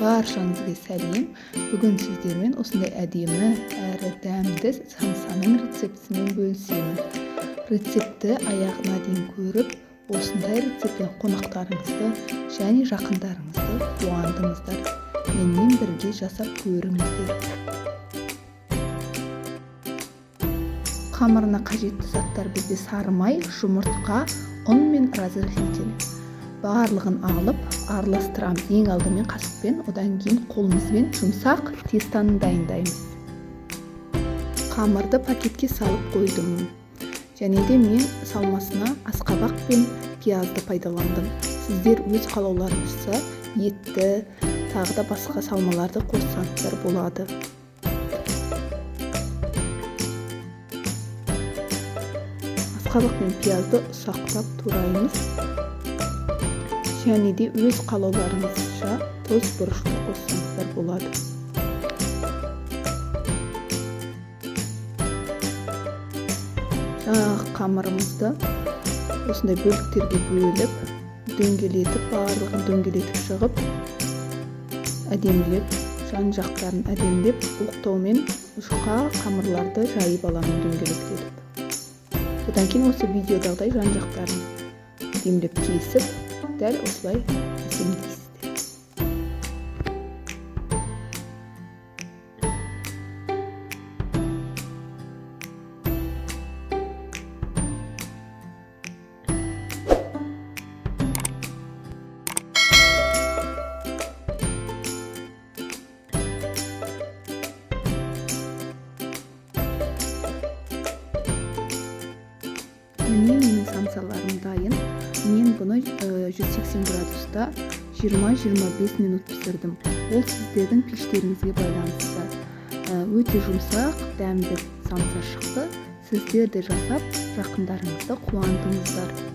Barşаңызға сәлем. Бүгін сіздермен осындай әдемі әрі дәмді самсаның рецептісімен бөлісемін. Рецепті аяғына дейін көріп, осындай рецептпен қонақтарыңызды және жақындарыңызды қуантыңыздар. Менімен бірге жасап көріңіздер. Қамырына қажетті заттар бізде сары май, жұмыртқа, ұн мен разрыхлитель. Барлығын алып, араластырамыз. Ең алдымен қасықпен, одан кейін қолымызбен жұмсақ тестаны дайындаймыз. Қамырды пакетке салып қойдым. Және де мен салмасына асқабақ пен пиязды пайдаландым. Сіздер өз қалауларыңызша етті, тағы да басқа салмаларды қоссаңыздар болады. Асқабақ пен пиязды ұсақтап тураймыз. Және де өз қалауларыңызша тоз бұрышты қоссаңыздар болады. Жаңағы қамырымызды осындай бөліктерге бөліп, дөңгелетіп, барлығын дөңгелетіп шығып, әдемілеп, жан жақтарын әдемілеп, ұлықтаумен жұқа қамырларды жайып аламын дөңгелетіп. Одан кейін осы видеодағыдай жан жақтарын әдемілеп кесіп, дәл осылай әсемдейсіздер. Менің самсаларым дайын. Мен бұны 180 градуста 20-25 минут пісірдім. Ол сіздердің пештеріңізге байланысты. Өте жұмсақ, дәмді самса шықты. Сіздер де жасап, жақындарыңызды қуантыңыздар.